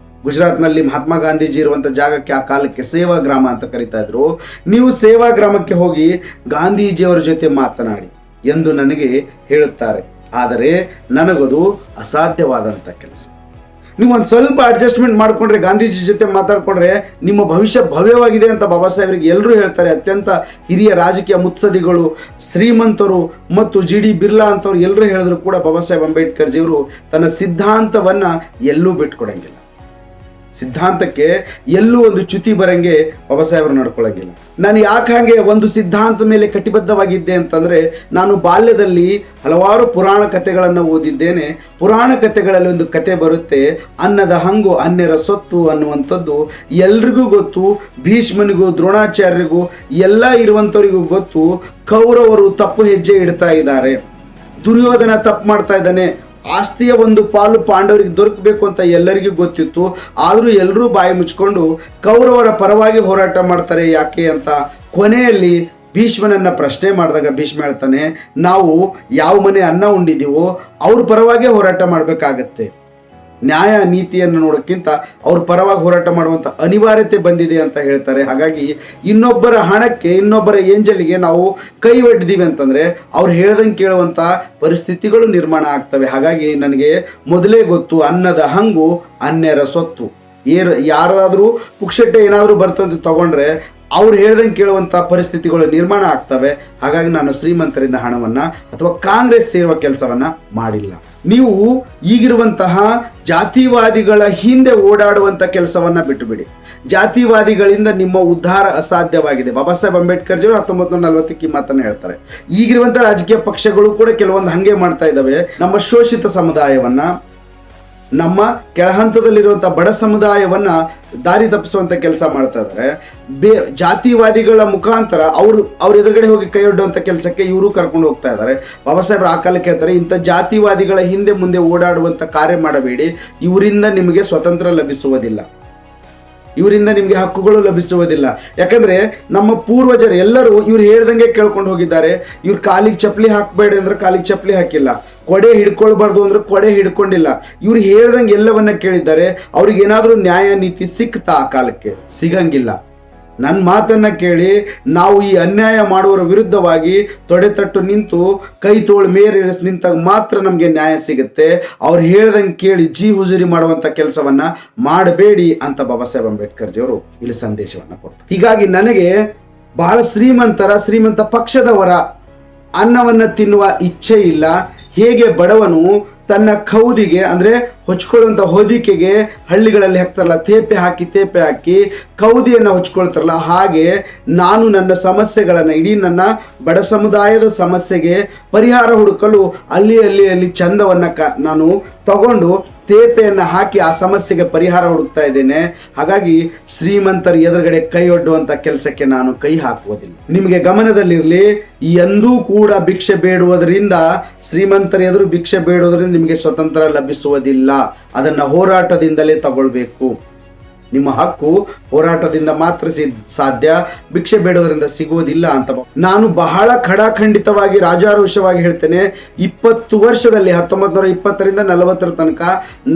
ಗುಜರಾತ್ನಲ್ಲಿ ಮಹಾತ್ಮ ಗಾಂಧೀಜಿ ಇರುವಂಥ ಜಾಗಕ್ಕೆ ಆ ಕಾಲಕ್ಕೆ ಸೇವಾ ಗ್ರಾಮ ಅಂತ ಕರಿತಾ ಇದ್ರು. ನೀವು ಸೇವಾ ಗ್ರಾಮಕ್ಕೆ ಹೋಗಿ ಗಾಂಧೀಜಿಯವರ ಜೊತೆ ಮಾತನಾಡಿ ಎಂದು ನನಗೆ ಹೇಳುತ್ತಾರೆ. ಆದರೆ ನನಗದು ಅಸಾಧ್ಯವಾದಂಥ ಕೆಲಸ. ನೀವು ಒಂದು ಸ್ವಲ್ಪ ಅಡ್ಜಸ್ಟ್ಮೆಂಟ್ ಮಾಡಿಕೊಂಡ್ರೆ, ಗಾಂಧೀಜಿ ಜೊತೆ ಮಾತಾಡಿಕೊಂಡ್ರೆ ನಿಮ್ಮ ಭವಿಷ್ಯ ಭವ್ಯವಾಗಿದೆ ಅಂತ ಬಾಬಾ ಸಾಹೇಬರಿಗೆ ಎಲ್ಲರೂ ಹೇಳ್ತಾರೆ. ಅತ್ಯಂತ ಹಿರಿಯ ರಾಜಕೀಯ ಮುತ್ಸದಿಗಳು, ಶ್ರೀಮಂತರು ಮತ್ತು GD ಬಿರ್ಲಾ ಅಂತವ್ರು ಎಲ್ಲರೂ ಹೇಳಿದ್ರು ಕೂಡ ಬಾಬಾ ಸಾಹೇಬ್ ಅಂಬೇಡ್ಕರ್ ಜಿಯವರು ತನ್ನ ಸಿದ್ಧಾಂತವನ್ನು ಎಲ್ಲೂ ಬಿಟ್ಕೊಡಂಗಿಲ್ಲ. ಸಿದ್ಧಾಂತಕ್ಕೆ ಎಲ್ಲೂ ಒಂದು ಚ್ಯುತಿ ಬರಂಗೆ ಬಾಬಾ ಸಾಹೇಬರು ನಡ್ಕೊಳ್ಳಂಗಿಲ್ಲ. ನಾನು ಯಾಕೆ ಹಾಗೆ ಒಂದು ಸಿದ್ಧಾಂತ ಮೇಲೆ ಕಟಿಬದ್ಧವಾಗಿದ್ದೆ ಅಂತಂದರೆ, ನಾನು ಬಾಲ್ಯದಲ್ಲಿ ಹಲವಾರು ಪುರಾಣ ಕಥೆಗಳನ್ನು ಓದಿದ್ದೇನೆ. ಪುರಾಣ ಕಥೆಗಳಲ್ಲಿ ಒಂದು ಕತೆ ಬರುತ್ತೆ, ಅನ್ನದ ಹಂಗು ಅನ್ಯರ ಸೊತ್ತು ಅನ್ನುವಂಥದ್ದು ಎಲ್ರಿಗೂ ಗೊತ್ತು. ಭೀಷ್ಮನಿಗೂ ದ್ರೋಣಾಚಾರ್ಯರಿಗೂ ಎಲ್ಲ ಇರುವಂಥವರಿಗೂ ಗೊತ್ತು. ಕೌರವರು ತಪ್ಪು ಹೆಜ್ಜೆ ಇಡ್ತಾ ಇದ್ದಾರೆ, ದುರ್ಯೋಧನ ತಪ್ಪು ಮಾಡ್ತಾ ಇದ್ದಾನೆ, ಆಸ್ತಿಯ ಒಂದು ಪಾಲು ಪಾಂಡವರಿಗೆ ದೊರಕಬೇಕು ಅಂತ ಎಲ್ಲರಿಗೂ ಗೊತ್ತಿತ್ತು. ಆದರೂ ಎಲ್ಲರೂ ಬಾಯಿ ಮುಚ್ಕೊಂಡು ಕೌರವರ ಪರವಾಗಿ ಹೋರಾಟ ಮಾಡ್ತಾರೆ. ಯಾಕೆ ಅಂತ ಕೊನೆಯಲ್ಲಿ ಭೀಷ್ಮನನ್ನ ಪ್ರಶ್ನೆ ಮಾಡಿದಾಗ ಭೀಷ್ಮ ಹೇಳ್ತಾನೆ, ನಾವು ಯಾವ ಮನೆ ಅನ್ನ ಉಂಡಿದ್ದೀವೋ ಅವ್ರ ಪರವಾಗಿ ಹೋರಾಟ ಮಾಡಬೇಕಾಗತ್ತೆ. ನ್ಯಾಯ ನೀತಿಯನ್ನು ನೋಡೋಕ್ಕಿಂತ ಅವ್ರ ಪರವಾಗಿ ಹೋರಾಟ ಮಾಡುವಂಥ ಅನಿವಾರ್ಯತೆ ಬಂದಿದೆ ಅಂತ ಹೇಳ್ತಾರೆ. ಹಾಗಾಗಿ ಇನ್ನೊಬ್ಬರ ಹಣಕ್ಕೆ, ಇನ್ನೊಬ್ಬರ ಏಂಜಲಿಗೆ ನಾವು ಕೈ ಒಡ್ಡಿದೀವಿ ಅಂತಂದರೆ ಅವ್ರು ಹೇಳ್ದಂಗೆ ಕೇಳುವಂಥ ಪರಿಸ್ಥಿತಿಗಳು ನಿರ್ಮಾಣ ಆಗ್ತವೆ. ಹಾಗಾಗಿ ನನಗೆ ಮೊದಲೇ ಗೊತ್ತು, ಅನ್ನದ ಹಂಗು ಅನ್ಯರ ಸೊತ್ತು. ಯಾರಾದರೂ ಪುಕ್ಷಟ್ಟೆ ಏನಾದರೂ ಬರ್ತಂತ ತಗೊಂಡ್ರೆ ಅವ್ರು ಹೇಳ್ದಂಗೆ ಕೇಳುವಂಥ ಪರಿಸ್ಥಿತಿಗಳು ನಿರ್ಮಾಣ ಆಗ್ತವೆ. ಹಾಗಾಗಿ ನಾನು ಶ್ರೀಮಂತರಿಂದ ಹಣವನ್ನು ಅಥವಾ ಕಾಂಗ್ರೆಸ್ ಸೇರುವ ಕೆಲಸವನ್ನು ಮಾಡಿಲ್ಲ. ನೀವು ಈಗಿರುವಂತಹ ಜಾತಿವಾದಿಗಳ ಹಿಂದೆ ಓಡಾಡುವಂಥ ಕೆಲಸವನ್ನು ಬಿಟ್ಟುಬಿಡಿ. ಜಾತಿವಾದಿಗಳಿಂದ ನಿಮ್ಮ ಉದ್ಧಾರ ಅಸಾಧ್ಯವಾಗಿದೆ. ಬಾಬಾ ಸಾಹೇಬ್ ಅಂಬೇಡ್ಕರ್ ಜಿಯವರು 1940 ಈ ಮಾತನ್ನು ಹೇಳ್ತಾರೆ. ಈಗಿರುವಂಥ ರಾಜಕೀಯ ಪಕ್ಷಗಳು ಕೂಡ ಕೆಲವೊಂದು ಹಾಗೆ ಮಾಡ್ತಾ ಇದ್ದಾವೆ. ನಮ್ಮ ಶೋಷಿತ ಸಮುದಾಯವನ್ನ, ನಮ್ಮ ಕೆಳಹಂತದಲ್ಲಿರುವಂಥ ಬಡ ಸಮುದಾಯವನ್ನ ದಾರಿ ತಪ್ಪಿಸುವಂಥ ಕೆಲಸ ಮಾಡ್ತಾ ಇದ್ದಾರೆ. ಜಾತಿವಾದಿಗಳ ಮುಖಾಂತರ ಅವ್ರ ಎದುರುಗಡೆ ಹೋಗಿ ಕೈ ಒಡ್ಡುವಂಥ ಕೆಲಸಕ್ಕೆ ಇವರು ಕರ್ಕೊಂಡು ಹೋಗ್ತಾ ಇದ್ದಾರೆ. ಬಾಬಾ ಸಾಹೇಬ್ರ ಆ ಕಾಲಕ್ಕೆ ಹೇಳ್ತಾರೆ, ಇಂಥ ಜಾತಿವಾದಿಗಳ ಹಿಂದೆ ಮುಂದೆ ಓಡಾಡುವಂಥ ಕಾರ್ಯ ಮಾಡಬೇಡಿ. ಇವರಿಂದ ನಿಮಗೆ ಸ್ವತಂತ್ರ ಲಭಿಸುವುದಿಲ್ಲ, ಇವರಿಂದ ನಿಮಗೆ ಹಕ್ಕುಗಳು ಲಭಿಸುವುದಿಲ್ಲ. ಯಾಕಂದ್ರೆ ನಮ್ಮ ಪೂರ್ವಜರು ಎಲ್ಲರೂ ಇವ್ರು ಹೇಳ್ದಂಗೆ ಕೇಳ್ಕೊಂಡು ಹೋಗಿದ್ದಾರೆ. ಇವ್ರು ಕಾಲಿಗೆ ಚಪ್ಪಲಿ ಹಾಕಬೇಡಿ ಅಂದ್ರೆ ಕಾಲಿಗೆ ಚಪ್ಪಲಿ ಹಾಕಿಲ್ಲ, ಕೊಡೆ ಹಿಡ್ಕೊಳ್ಬಾರ್ದು ಅಂದ್ರೆ ಕೊಡೆ ಹಿಡ್ಕೊಂಡಿಲ್ಲ. ಇವ್ರು ಹೇಳ್ದಂಗೆ ಎಲ್ಲವನ್ನ ಕೇಳಿದ್ದಾರೆ. ಅವ್ರಿಗೆ ಏನಾದರೂ ನ್ಯಾಯ ನೀತಿ ಸಿಕ್ತಾ? ಆ ಕಾಲಕ್ಕೆ ಸಿಗಂಗಿಲ್ಲ. ನನ್ನ ಮಾತನ್ನ ಕೇಳಿ ನಾವು ಈ ಅನ್ಯಾಯ ಮಾಡುವವರ ವಿರುದ್ಧವಾಗಿ ತೊಡೆತಟ್ಟು ನಿಂತು ಕೈ ತೋಳು ಮೇರೇರಿಸಿ ನಿಂತಾಗ ಮಾತ್ರ ನಮಗೆ ನ್ಯಾಯ ಸಿಗುತ್ತೆ. ಅವ್ರು ಹೇಳ್ದಂಗೆ ಕೇಳಿ ಹುಜುರಿ ಮಾಡುವಂಥ ಕೆಲಸವನ್ನ ಮಾಡಬೇಡಿ ಅಂತ ಬಾಬಾ ಸಾಹೇಬ್ ಅಂಬೇಡ್ಕರ್ ಜಿಯವರು ಇಲ್ಲಿ ಸಂದೇಶವನ್ನು ಕೊಡ್ತಾರೆ. ಹೀಗಾಗಿ ನನಗೆ ಬಹಳ ಶ್ರೀಮಂತ ಪಕ್ಷದವರ ಅನ್ನವನ್ನು ತಿನ್ನುವ ಇಚ್ಛೆ ಇಲ್ಲ. ಹೇಗೆ ಬಡವನು ತನ್ನ ಕೌದಿಗೆ ಅಂದರೆ ಹೊಚ್ಕೊಳ್ಳುವಂಥ ಹೊದಿಕೆಗೆ ಹಳ್ಳಿಗಳಲ್ಲಿ ಹಾಕ್ತಾರಲ್ಲ, ತೇಪೆ ಹಾಕಿ ಕೌದಿಯನ್ನು ಹೊಚ್ಕೊಳ್ತಾರಲ್ಲ, ಹಾಗೆ ನಾನು ನನ್ನ ಸಮಸ್ಯೆಗಳನ್ನು, ಇಡೀ ನನ್ನ ಬಡ ಸಮುದಾಯದ ಸಮಸ್ಯೆಗೆ ಪರಿಹಾರ ಹುಡುಕಲು ಅಲ್ಲಿ ಚಂದವನ್ನು ನಾನು ತಗೊಂಡು ತೇಪೆಯನ್ನು ಹಾಕಿ ಆ ಸಮಸ್ಯೆಗೆ ಪರಿಹಾರ ಹುಡುಕ್ತಾ ಇದ್ದೇನೆ. ಹಾಗಾಗಿ ಶ್ರೀಮಂತರ ಎದುರುಗಡೆ ಕೈ ಒಡ್ಡುವಂಥ ಕೆಲಸಕ್ಕೆ ನಾನು ಕೈ ಹಾಕುವುದಿಲ್ಲ. ನಿಮಗೆ ಗಮನದಲ್ಲಿರಲಿ, ಎಂದೂ ಕೂಡ ಭಿಕ್ಷೆ ಬೇಡುವುದರಿಂದ, ಶ್ರೀಮಂತರ ಎದುರು ಭಿಕ್ಷೆ ಬೇಡುವುದರಿಂದ ನಿಮಗೆ ಸ್ವತಂತ್ರ ಲಭಿಸುವುದಿಲ್ಲ. ಅದನ್ನು ಹೋರಾಟದಿಂದಲೇ ತಗೊಳ್ಬೇಕು. ನಿಮ್ಮ ಹಕ್ಕು ಹೋರಾಟದಿಂದ ಮಾತ್ರ ಸಾಧ್ಯ, ಭಿಕ್ಷೆ ಬೇಡೋದ್ರಿಂದ ಸಿಗುವುದಿಲ್ಲ ಅಂತ ನಾನು ಬಹಳ ಖಡಾಖಂಡಿತವಾಗಿ ರಾಜಾರೋಷವಾಗಿ ಹೇಳ್ತೇನೆ. 20 ವರ್ಷದಲ್ಲಿ 1920ರಿಂದ 40 ತನಕ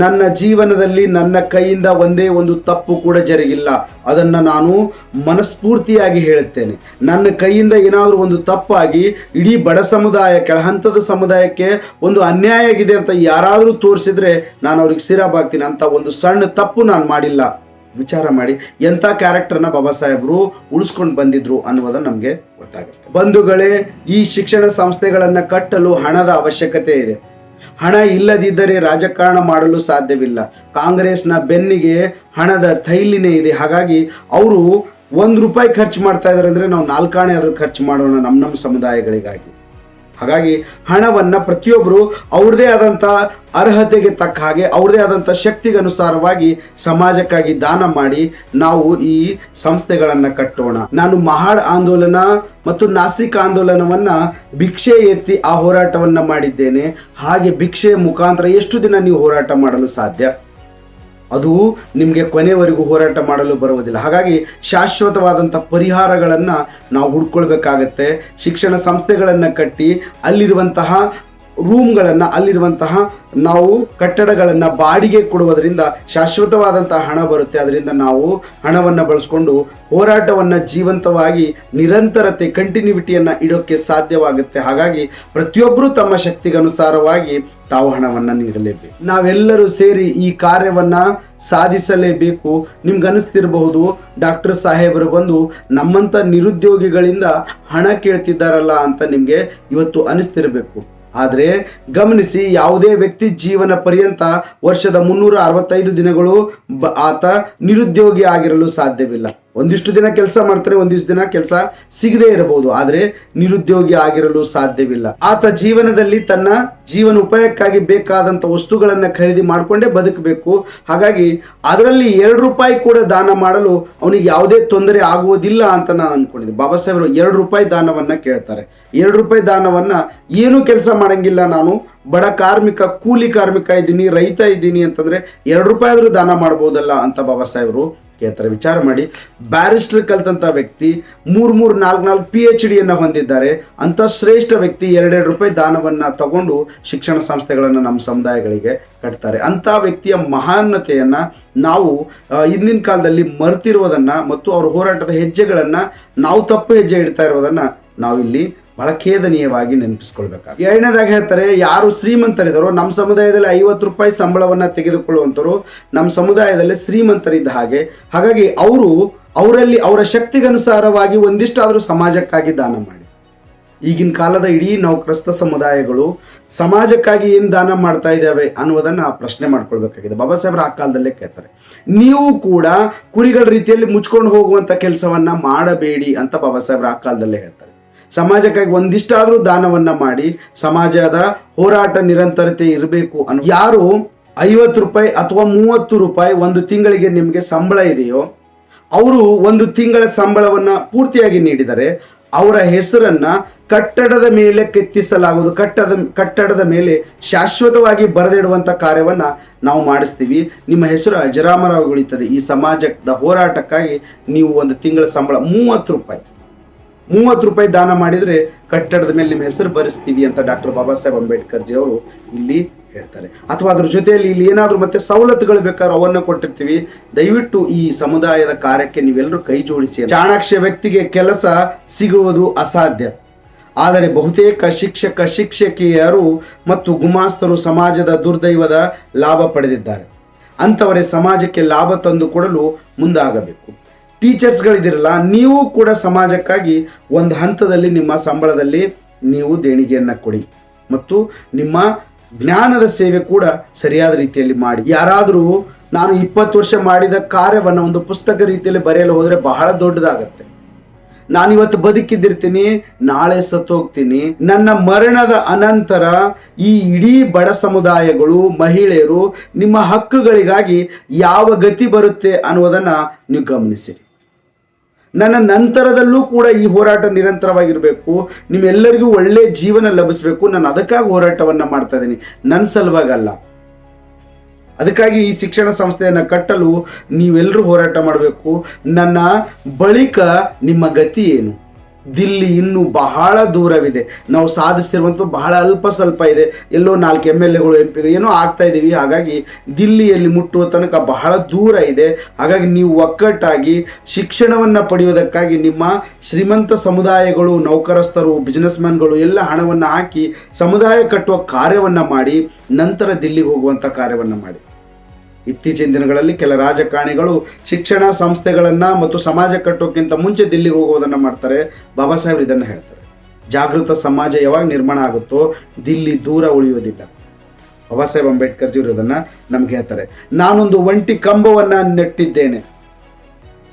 ನನ್ನ ಜೀವನದಲ್ಲಿ ನನ್ನ ಕೈಯಿಂದ ಒಂದೇ ಒಂದು ತಪ್ಪು ಕೂಡ ಜರುಗಿಲ್ಲ. ಅದನ್ನು ನಾನು ಮನಸ್ಫೂರ್ತಿಯಾಗಿ ಹೇಳುತ್ತೇನೆ. ನನ್ನ ಕೈಯಿಂದ ಏನಾದರೂ ಒಂದು ತಪ್ಪಾಗಿ ಇಡೀ ಬಡ ಸಮುದಾಯ, ಕೆಳಹಂತದ ಸಮುದಾಯಕ್ಕೆ ಒಂದು ಅನ್ಯಾಯ ಆಗಿದೆ ಅಂತ ಯಾರಾದರೂ ತೋರಿಸಿದ್ರೆ ನಾನು ಅವ್ರಿಗೆ ಸಿರಬಾಗ್ತೀನಿ. ಅಂತ ಒಂದು ಸಣ್ಣ ತಪ್ಪು ನಾನು ಮಾಡಿಲ್ಲ. ವಿಚಾರ ಮಾಡಿ ಎಂಥ ಕ್ಯಾರೆಕ್ಟರ್ನ ಬಾಬಾ ಸಾಹೇಬರು ಉಳಿಸ್ಕೊಂಡು ಬಂದಿದ್ರು ಅನ್ನೋದನ್ನು ನಮಗೆ ಗೊತ್ತಾಗುತ್ತೆ. ಬಂಧುಗಳೇ, ಈ ಶಿಕ್ಷಣ ಸಂಸ್ಥೆಗಳನ್ನು ಕಟ್ಟಲು ಹಣದ ಅವಶ್ಯಕತೆ ಇದೆ. ಹಣ ಇಲ್ಲದಿದ್ದರೆ ರಾಜಕಾರಣ ಮಾಡಲು ಸಾಧ್ಯವಿಲ್ಲ. ಕಾಂಗ್ರೆಸ್ನ ಬೆನ್ನಿಗೆ ಹಣದ ಥೈಲಿನೇ ಇದೆ. ಹಾಗಾಗಿ ಅವರು ₹1 ಖರ್ಚು ಮಾಡ್ತಾ ಇದ್ದಾರೆ ಅಂದರೆ ನಾವು 4 ಆಣೆ ಆದರೂ ಖರ್ಚು ಮಾಡೋಣ ನಮ್ಮ ಸಮುದಾಯಗಳಿಗಾಗಿ. ಹಾಗಾಗಿ ಹಣವನ್ನು ಪ್ರತಿಯೊಬ್ಬರು ಅವ್ರದೇ ಆದಂಥ ಅರ್ಹತೆಗೆ ತಕ್ಕ ಹಾಗೆ, ಅವ್ರದೇ ಆದಂಥ ಶಕ್ತಿಗೆ ಅನುಸಾರವಾಗಿ ಸಮಾಜಕ್ಕಾಗಿ ದಾನ ಮಾಡಿ ನಾವು ಈ ಸಂಸ್ಥೆಗಳನ್ನು ಕಟ್ಟೋಣ. ನಾನು ಮಹಾಡ್ ಆಂದೋಲನ ಮತ್ತು ನಾಸಿಕ್ ಆಂದೋಲನವನ್ನ ಭಿಕ್ಷೆ ಎತ್ತಿ ಆ ಹೋರಾಟವನ್ನ ಮಾಡಿದ್ದೇನೆ. ಹಾಗೆ ಭಿಕ್ಷೆಯ ಮುಖಾಂತರ ಎಷ್ಟು ದಿನ ನೀವು ಹೋರಾಟ ಮಾಡಲು ಸಾಧ್ಯ? ಅದು ನಿಮಗೆ ಕೊನೆವರೆಗೂ ಹೋರಾಟ ಮಾಡಲು ಬರುವುದಿಲ್ಲ. ಹಾಗಾಗಿ ಶಾಶ್ವತವಾದಂಥ ಪರಿಹಾರಗಳನ್ನು ನಾವು ಹುಡ್ಕೊಳ್ಬೇಕಾಗತ್ತೆ. ಶಿಕ್ಷಣ ಸಂಸ್ಥೆಗಳನ್ನು ಕಟ್ಟಿ ಅಲ್ಲಿರುವಂತಹ ರೂಮ್ಗಳನ್ನು, ಅಲ್ಲಿರುವಂತಹ ನಾವು ಕಟ್ಟಡಗಳನ್ನು ಬಾಡಿಗೆ ಕೊಡುವುದರಿಂದ ಶಾಶ್ವತವಾದಂತಹ ಹಣ ಬರುತ್ತೆ. ಅದರಿಂದ ನಾವು ಹಣವನ್ನು ಬಳಸ್ಕೊಂಡು ಹೋರಾಟವನ್ನು ಜೀವಂತವಾಗಿ ನಿರಂತರತೆ, ಕಂಟಿನ್ಯೂಟಿಯನ್ನು ಇಡೋಕ್ಕೆ ಸಾಧ್ಯವಾಗುತ್ತೆ. ಹಾಗಾಗಿ ಪ್ರತಿಯೊಬ್ಬರೂ ತಮ್ಮ ಶಕ್ತಿಗನುಸಾರವಾಗಿ ತಾವು ಹಣವನ್ನು ನೀಡಲೇಬೇಕು. ನಾವೆಲ್ಲರೂ ಸೇರಿ ಈ ಕಾರ್ಯವನ್ನು ಸಾಧಿಸಲೇಬೇಕು. ನಿಮ್ಗೆ ಅನಿಸ್ತಿರಬಹುದು, ಡಾಕ್ಟರ್ ಸಾಹೇಬರು ಬಂದು ನಮ್ಮಂಥ ನಿರುದ್ಯೋಗಿಗಳಿಂದ ಹಣ ಕೇಳ್ತಿದ್ದಾರಲ್ಲ ಅಂತ ನಿಮಗೆ ಇವತ್ತು ಅನಿಸ್ತಿರಬೇಕು. ಆದರೆ ಗಮನಿಸಿ, ಯಾವುದೇ ವ್ಯಕ್ತಿ ಜೀವನ ಪರ್ಯಂತ ವರ್ಷದ 365 ದಿನಗಳು ಆತ ನಿರುದ್ಯೋಗಿ ಆಗಿರಲು ಸಾಧ್ಯವಿಲ್ಲ. ಒಂದಿಷ್ಟು ದಿನ ಕೆಲಸ ಮಾಡ್ತಾರೆ, ಒಂದಿಷ್ಟು ದಿನ ಕೆಲಸ ಸಿಗದೇ ಇರಬಹುದು, ಆದರೆ ನಿರುದ್ಯೋಗಿ ಆಗಿರಲು ಸಾಧ್ಯವಿಲ್ಲ. ಆತ ಜೀವನದಲ್ಲಿ ತನ್ನ ಜೀವನ ಉಪಾಯಕ್ಕಾಗಿ ಬೇಕಾದಂಥ ವಸ್ತುಗಳನ್ನು ಖರೀದಿ ಮಾಡಿಕೊಂಡೇ ಬದುಕಬೇಕು. ಹಾಗಾಗಿ ಅದರಲ್ಲಿ ₹2 ಕೂಡ ದಾನ ಮಾಡಲು ಅವನಿಗೆ ಯಾವುದೇ ತೊಂದರೆ ಆಗುವುದಿಲ್ಲ ಅಂತ ನಾನು ಅಂದ್ಕೊಂಡಿದ್ದೆ. ಬಾಬಾ ಸಾಹೇಬರು ₹2 ದಾನವನ್ನು ಕೇಳ್ತಾರೆ. ₹2 ದಾನವನ್ನು ಏನೂ ಕೆಲಸ ಮಾಡಂಗಿಲ್ಲ, ನಾನು ಬಡ ಕಾರ್ಮಿಕ, ಕೂಲಿ ಕಾರ್ಮಿಕ ಇದ್ದೀನಿ, ರೈತ ಇದ್ದೀನಿ ಅಂತಂದರೆ ₹2 ಆದರೂ ದಾನ ಮಾಡ್ಬೋದಲ್ಲ ಅಂತ ಬಾಬಾ ಸಾಹೇಬರು ಕೇಳ್ತಾರೆ. ವಿಚಾರ ಮಾಡಿ, ಬ್ಯಾರಿಸ್ಟರ್ ಕಲ್ತಂಥ ವ್ಯಕ್ತಿ 3-4 PhD ಹೊಂದಿದ್ದಾರೆ. ಅಂಥ ಶ್ರೇಷ್ಠ ವ್ಯಕ್ತಿ 2 ರೂಪಾಯಿ ದಾನವನ್ನು ತಗೊಂಡು ಶಿಕ್ಷಣ ಸಂಸ್ಥೆಗಳನ್ನು ನಮ್ಮ ಸಮುದಾಯಗಳಿಗೆ ಕಟ್ತಾರೆ. ಅಂಥ ವ್ಯಕ್ತಿಯ ಮಹಾನ್ನತೆಯನ್ನು ನಾವು ಇಂದಿನ ಕಾಲದಲ್ಲಿ ಮರೆತಿರುವುದನ್ನು ಮತ್ತು ಅವ್ರ ಹೋರಾಟದ ಹೆಜ್ಜೆಗಳನ್ನು ನಾವು ತಪ್ಪು ಹೆಜ್ಜೆ ಇಡ್ತಾ ಇರೋದನ್ನು ನಾವಿಲ್ಲಿ ಬಹಳ ಖೇದನೀಯವಾಗಿ ನೆನಪಿಸ್ಕೊಳ್ಬೇಕಾಗ. ಎರಡನೇದಾಗಿ ಹೇಳ್ತಾರೆ, ಯಾರು ಶ್ರೀಮಂತರಿದ್ದಾರೋ ನಮ್ಮ ಸಮುದಾಯದಲ್ಲಿ 50 ರೂಪಾಯಿ ಸಂಬಳವನ್ನು ತೆಗೆದುಕೊಳ್ಳುವಂಥವ್ರು ನಮ್ಮ ಸಮುದಾಯದಲ್ಲಿ ಶ್ರೀಮಂತರಿದ್ದ ಹಾಗಾಗಿ ಅವರಲ್ಲಿ ಅವರ ಶಕ್ತಿಗನುಸಾರವಾಗಿ ಒಂದಿಷ್ಟಾದರೂ ಸಮಾಜಕ್ಕಾಗಿ ದಾನ ಮಾಡಿ. ಈಗಿನ ಕಾಲದ ಇಡೀ ನೌಕರಸ್ಥ ಸಮುದಾಯಗಳು ಸಮಾಜಕ್ಕಾಗಿ ಏನು ದಾನ ಮಾಡ್ತಾ ಇದ್ದಾವೆ ಅನ್ನೋದನ್ನು ಪ್ರಶ್ನೆ ಮಾಡ್ಕೊಳ್ಬೇಕಾಗಿದೆ. ಬಾಬಾ ಸಾಹೇಬ್ರ ಆ ಕಾಲದಲ್ಲೇ ಕೇಳ್ತಾರೆ, ನೀವು ಕೂಡ ಕುರಿಗಳ ರೀತಿಯಲ್ಲಿ ಮುಚ್ಕೊಂಡು ಹೋಗುವಂಥ ಕೆಲಸವನ್ನ ಮಾಡಬೇಡಿ ಅಂತ ಬಾಬಾ ಸಾಹೇಬ್ರ ಆ ಕಾಲದಲ್ಲೇ ಹೇಳ್ತಾರೆ. ಸಮಾಜಕ್ಕಾಗಿ ಒಂದಿಷ್ಟಾದರೂ ದಾನವನ್ನ ಮಾಡಿ ಸಮಾಜದ ಹೋರಾಟ ನಿರಂತರತೆ ಇರಬೇಕು ಅನ್ನೋ. ಯಾರು 50 ರೂಪಾಯಿ ಅಥವಾ 30 ರೂಪಾಯಿ ಒಂದು ತಿಂಗಳಿಗೆ ನಿಮಗೆ ಸಂಬಳ ಇದೆಯೋ ಅವರು ಒಂದು ತಿಂಗಳ ಸಂಬಳವನ್ನ ಪೂರ್ತಿಯಾಗಿ ನೀಡಿದರೆ ಅವರ ಹೆಸರನ್ನ ಕಟ್ಟಡದ ಮೇಲೆ ಕೆತ್ತಿಸಲಾಗುವುದು, ಕಟ್ಟಡದ ಮೇಲೆ ಶಾಶ್ವತವಾಗಿ ಬರೆದಿಡುವಂಥ ಕಾರ್ಯವನ್ನ ನಾವು ಮಾಡಿಸ್ತೀವಿ. ನಿಮ್ಮ ಹೆಸರು ಅಜರಾಮರವಾಗಿ ಉಳಿತದೆ. ಈ ಸಮಾಜದ ಹೋರಾಟಕ್ಕಾಗಿ ನೀವು ಒಂದು ತಿಂಗಳ ಸಂಬಳ 30 ರೂಪಾಯಿ ದಾನ ಮಾಡಿದರೆ ಕಟ್ಟಡದ ಮೇಲೆ ನಿಮ್ಮ ಹೆಸರು ಬರೆಸ್ತೀವಿ ಅಂತ ಡಾಕ್ಟರ್ ಬಾಬಾ ಸಾಹೇಬ್ ಅಂಬೇಡ್ಕರ್ ಜಿ ಅವರು ಇಲ್ಲಿ ಹೇಳ್ತಾರೆ. ಅಥವಾ ಅದ್ರ ಜೊತೆಯಲ್ಲಿ ಇಲ್ಲಿ ಏನಾದರೂ ಮತ್ತೆ ಸವಲತ್ತುಗಳು ಬೇಕಾದ್ರೆ ಅವನ್ನ ಕೊಟ್ಟಿರ್ತೀವಿ. ದಯವಿಟ್ಟು ಈ ಸಮುದಾಯದ ಕಾರ್ಯಕ್ಕೆ ನೀವೆಲ್ಲರೂ ಕೈ ಜೋಡಿಸಿ. ಚಾಣಾಕ್ಷ ವ್ಯಕ್ತಿಗೆ ಕೆಲಸ ಸಿಗುವುದು ಅಸಾಧ್ಯ, ಆದರೆ ಬಹುತೇಕ ಶಿಕ್ಷಕಿಯರು ಮತ್ತು ಗುಮಾಸ್ತರು ಸಮಾಜದ ದುರ್ದೈವದ ಲಾಭ ಪಡೆದಿದ್ದಾರೆ. ಅಂಥವರೇ ಸಮಾಜಕ್ಕೆ ಲಾಭ ತಂದು ಕೊಡಲು ಮುಂದಾಗಬೇಕು. ಟೀಚರ್ಸ್ಗಳಿದಿರಲ್ಲ, ನೀವು ಕೂಡ ಸಮಾಜಕ್ಕಾಗಿ ಒಂದು ಹಂತದಲ್ಲಿ ನಿಮ್ಮ ಸಂಬಳದಲ್ಲಿ ನೀವು ದೇಣಿಗೆಯನ್ನು ಕೊಡಿ ಮತ್ತು ನಿಮ್ಮ ಜ್ಞಾನದ ಸೇವೆ ಕೂಡ ಸರಿಯಾದ ರೀತಿಯಲ್ಲಿ ಮಾಡಿ. ಯಾರಾದರೂ ನಾನು 20 ವರ್ಷ ಮಾಡಿದ ಕಾರ್ಯವನ್ನು ಒಂದು ಪುಸ್ತಕ ರೀತಿಯಲ್ಲಿ ಬರೆಯಲು ಹೋದರೆ ಬಹಳ ದೊಡ್ಡದಾಗತ್ತೆ. ನಾನಿವತ್ತು ಬದುಕಿದ್ದಿರ್ತೀನಿ, ನಾಳೆ ಸತ್ತೋಗ್ತೀನಿ. ನನ್ನ ಮರಣದ ಅನಂತರ ಈ ಇಡೀ ಬಡ ಸಮುದಾಯಗಳು, ಮಹಿಳೆಯರು ನಿಮ್ಮ ಹಕ್ಕುಗಳಿಗಾಗಿ ಯಾವ ಗತಿ ಬರುತ್ತೆ ಅನ್ನೋದನ್ನು ನೀವು ಗಮನಿಸಿ. ನನ್ನ ನಂತರದಲ್ಲೂ ಕೂಡ ಈ ಹೋರಾಟ ನಿರಂತರವಾಗಿರಬೇಕು. ನಿಮ್ಮೆಲ್ಲರಿಗೂ ಒಳ್ಳೆ ಜೀವನ ಲಭಿಸಬೇಕು. ನಾನು ಅದಕ್ಕಾಗಿ ಹೋರಾಟವನ್ನು ಮಾಡ್ತಾ ಇದ್ದೀನಿ, ನನ್ನ ಸಲುವಾಗಲ್ಲ. ಅದಕ್ಕಾಗಿ ಈ ಶಿಕ್ಷಣ ಸಂಸ್ಥೆಯನ್ನು ಕಟ್ಟಲು ನೀವೆಲ್ಲರೂ ಹೋರಾಟ ಮಾಡಬೇಕು. ನನ್ನ ಬಳಿಕ ನಿಮ್ಮ ಗತಿ ಏನು? ದಿಲ್ಲಿ ಇನ್ನೂ ಬಹಳ ದೂರವಿದೆ. ನಾವು ಸಾಧಿಸಿರುವಂಥ ಬಹಳ ಅಲ್ಪ ಸ್ವಲ್ಪ ಇದೆ. ಎಲ್ಲೋ 4 MLAಗಳು MP ಏನೋ ಆಗ್ತಾ ಇದ್ದೀವಿ. ಹಾಗಾಗಿ ದಿಲ್ಲಿಯಲ್ಲಿ ಮುಟ್ಟುವ ತನಕ ಬಹಳ ದೂರ ಇದೆ. ಹಾಗಾಗಿ ನೀವು ಒಕ್ಕಟ್ಟಾಗಿ ಶಿಕ್ಷಣವನ್ನು ಪಡೆಯುವುದಕ್ಕಾಗಿ ನಿಮ್ಮ ಶ್ರೀಮಂತ ಸಮುದಾಯಗಳು, ನೌಕರಸ್ಥರು, ಬಿಸ್ನೆಸ್ ಮ್ಯಾನ್ಗಳು ಎಲ್ಲ ಹಣವನ್ನು ಹಾಕಿ ಸಮುದಾಯ ಕಟ್ಟುವ ಕಾರ್ಯವನ್ನು ಮಾಡಿ ನಂತರ ದಿಲ್ಲಿಗೆ ಹೋಗುವಂಥ ಕಾರ್ಯವನ್ನು ಮಾಡಿ. ಇತ್ತೀಚಿನ ದಿನಗಳಲ್ಲಿ ಕೆಲ ರಾಜಕಾರಣಿಗಳು ಶಿಕ್ಷಣ ಸಂಸ್ಥೆಗಳನ್ನು ಮತ್ತು ಸಮಾಜ ಕಟ್ಟೋಕ್ಕಿಂತ ಮುಂಚೆ ದಿಲ್ಲಿಗೆ ಹೋಗೋದನ್ನು ಮಾಡ್ತಾರೆ. ಬಾಬಾ ಸಾಹೇಬ್ ಇದನ್ನು ಹೇಳ್ತಾರೆ, ಜಾಗೃತ ಸಮಾಜ ಯಾವಾಗ ನಿರ್ಮಾಣ ಆಗುತ್ತೋ ದಿಲ್ಲಿ ದೂರ ಉಳಿಯೋದಿಲ್ಲ. ಬಾಬಾ ಸಾಹೇಬ್ ಅಂಬೇಡ್ಕರ್ ಜಿ ಇದನ್ನು ನಮ್ಗೆ ಹೇಳ್ತಾರೆ. ನಾನೊಂದು ಒಂಟಿ ಕಂಬವನ್ನು ನೆಟ್ಟಿದ್ದೇನೆ,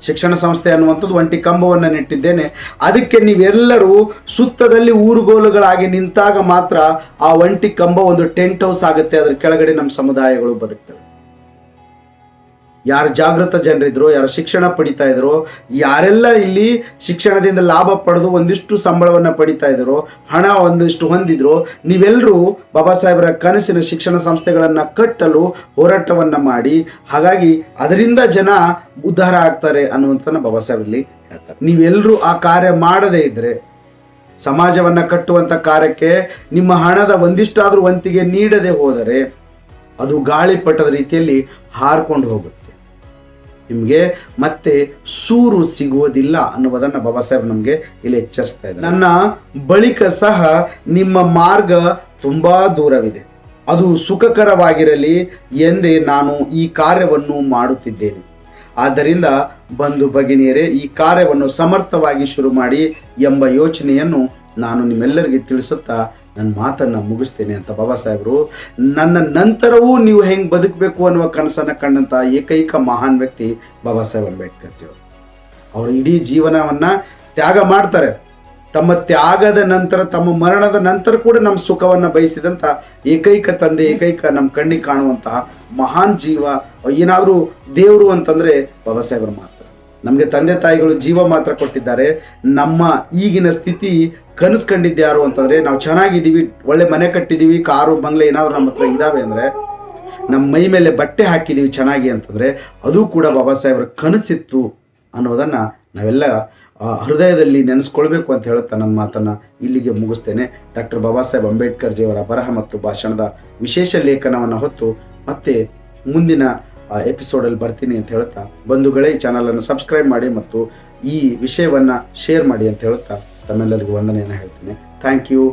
ಶಿಕ್ಷಣ ಸಂಸ್ಥೆ ಅನ್ನುವಂಥದ್ದು ಒಂಟಿ ಕಂಬವನ್ನು ನೆಟ್ಟಿದ್ದೇನೆ. ಅದಕ್ಕೆ ನೀವೆಲ್ಲರೂ ಸುತ್ತದಲ್ಲಿ ಊರುಗೋಲುಗಳಾಗಿ ನಿಂತಾಗ ಮಾತ್ರ ಆ ಒಂಟಿ ಕಂಬ ಒಂದು ಟೆಂಟ್ ಹೌಸ್ ಆಗುತ್ತೆ. ಅದರ ಕೆಳಗಡೆ ನಮ್ಮ ಸಮುದಾಯಗಳು ಬದುಕ್ತವೆ. ಯಾರು ಜಾಗೃತ ಜನರಿದ್ರು, ಯಾರು ಶಿಕ್ಷಣ ಪಡಿತಾ ಇದ್ರು, ಯಾರೆಲ್ಲ ಇಲ್ಲಿ ಶಿಕ್ಷಣದಿಂದ ಲಾಭ ಪಡೆದು ಒಂದಿಷ್ಟು ಸಂಬಳವನ್ನು ಪಡಿತಾ ಇದ್ರು, ಹಣ ಒಂದಿಷ್ಟು ಹೊಂದಿದ್ರು, ನೀವೆಲ್ಲರೂ ಬಾಬಾ ಸಾಹೇಬರ ಕನಸಿನ ಶಿಕ್ಷಣ ಸಂಸ್ಥೆಗಳನ್ನು ಕಟ್ಟಲು ಹೋರಾಟವನ್ನು ಮಾಡಿ. ಹಾಗಾಗಿ ಅದರಿಂದ ಜನ ಉದ್ಧಾರ ಆಗ್ತಾರೆ ಅನ್ನುವಂಥನ್ನ ಬಾಬಾ ಸಾಹೇಬ್ ಇಲ್ಲಿ ಹೇಳ್ತಾರೆ. ನೀವೆಲ್ಲರೂ ಆ ಕಾರ್ಯ ಮಾಡದೇ ಇದ್ರೆ, ಸಮಾಜವನ್ನು ಕಟ್ಟುವಂಥ ಕಾರ್ಯಕ್ಕೆ ನಿಮ್ಮ ಹಣದ ಒಂದಿಷ್ಟಾದರೂ ವಂತಿಗೆ ನೀಡದೆ ಹೋದರೆ ಅದು ಗಾಳಿಪಟದ ರೀತಿಯಲ್ಲಿ ಹಾರ್ಕೊಂಡು ಹೋಗುತ್ತೆ. ನಿಮಗೆ ಮತ್ತೆ ಸೂರು ಸಿಗುವುದಿಲ್ಲ ಅನ್ನುವುದನ್ನು ಬಾಬಾ ಸಾಹೇಬ್ ನಮಗೆ ಇಲ್ಲಿ ಎಚ್ಚರಿಸ್ತಾ ಇದ್ದಾರೆ. ನನ್ನ ಬಳಿಕ ಸಹ ನಿಮ್ಮ ಮಾರ್ಗ ತುಂಬಾ ದೂರವಿದೆ, ಅದು ಸುಖಕರವಾಗಿರಲಿ ಎಂದೇ ನಾನು ಈ ಕಾರ್ಯವನ್ನು ಮಾಡುತ್ತಿದ್ದೇನೆ. ಆದ್ದರಿಂದ ಬಂಧು ಭಗಿನಿಯರೇ, ಈ ಕಾರ್ಯವನ್ನು ಸಮರ್ಥವಾಗಿ ಶುರು ಮಾಡಿ ಎಂಬ ಯೋಚನೆಯನ್ನು ನಾನು ನಿಮ್ಮೆಲ್ಲರಿಗೆ ತಿಳಿಸುತ್ತಾ ನನ್ನ ಮಾತನ್ನು ಮುಗಿಸ್ತೇನೆ ಅಂತ ಬಾಬಾ ಸಾಹೇಬರು ನನ್ನ ನಂತರವೂ ನೀವು ಹೆಂಗೆ ಬದುಕಬೇಕು ಅನ್ನುವ ಕನಸನ್ನು ಕಂಡಂಥ ಏಕೈಕ ಮಹಾನ್ ವ್ಯಕ್ತಿ ಬಾಬಾ ಸಾಹೇಬ್ ಅಂಬೇಡ್ಕರ್ ಜಿ ಅವರು ಇಡೀ ಜೀವನವನ್ನು ತ್ಯಾಗ ಮಾಡ್ತಾರೆ. ತಮ್ಮ ತ್ಯಾಗದ ನಂತರ, ತಮ್ಮ ಮರಣದ ನಂತರ ಕೂಡ ನಮ್ಮ ಸುಖವನ್ನು ಬಯಸಿದಂಥ ಏಕೈಕ ತಂದೆ, ಏಕೈಕ ನಮ್ಮ ಕಣ್ಣಿಗೆ ಕಾಣುವಂತಹ ಮಹಾನ್ ಜೀವ. ಏನಾದರೂ ದೇವರು ಅಂತಂದರೆ ಬಾಬಾ ಸಾಹೇಬರು ಮಾತ್ರ. ನಮಗೆ ತಂದೆ ತಾಯಿಗಳು ಜೀವ ಮಾತ್ರ ಕೊಟ್ಟಿದ್ದಾರೆ. ನಮ್ಮ ಈಗಿನ ಸ್ಥಿತಿ ಕನಸು ಕಂಡಿದ್ದು ಯಾರು ಅಂತಂದರೆ, ನಾವು ಚೆನ್ನಾಗಿದ್ದೀವಿ, ಒಳ್ಳೆ ಮನೆ ಕಟ್ಟಿದ್ದೀವಿ, ಕಾರು ಬಂಗ್ಲೆ ಏನಾದರೂ ನಮ್ಮ ಹತ್ರ ಇದ್ದಾವೆ ಅಂದರೆ ನಮ್ಮ ಮೈ ಮೇಲೆ ಬಟ್ಟೆ ಹಾಕಿದ್ದೀವಿ ಚೆನ್ನಾಗಿ ಅಂತಂದರೆ ಅದು ಕೂಡ ಬಾಬಾ ಸಾಹೇಬ್ರ ಕನಸಿತ್ತು ಅನ್ನೋದನ್ನು ನಾವೆಲ್ಲ ಹೃದಯದಲ್ಲಿ ನೆನೆಸ್ಕೊಳ್ಬೇಕು ಅಂತ ಹೇಳುತ್ತಾ ನನ್ನ ಮಾತನ್ನು ಇಲ್ಲಿಗೆ ಮುಗಿಸ್ತೇನೆ. ಡಾಕ್ಟರ್ ಬಾಬಾ ಸಾಹೇಬ್ ಅಂಬೇಡ್ಕರ್ ಜಿಯವರ ಬರಹ ಮತ್ತು ಭಾಷಣದ ವಿಶೇಷ ಲೇಖನವನ್ನು ಹೊತ್ತು ಮತ್ತೆ ಮುಂದಿನ ಎಪಿಸೋಡಲ್ಲಿ ಬರ್ತೀನಿ ಅಂತ ಹೇಳುತ್ತಾ, ಬಂಧುಗಳೇ ಈ ಚಾನಲನ್ನು ಸಬ್ಸ್ಕ್ರೈಬ್ ಮಾಡಿ ಮತ್ತು ಈ ವಿಷಯವನ್ನು ಶೇರ್ ಮಾಡಿ ಅಂತ ಹೇಳುತ್ತಾ ತಮ್ಮೆಲ್ಲರಿಗೂ ವಂದನೆಯನ್ನು ಹೇಳ್ತೀನಿ. Thank you.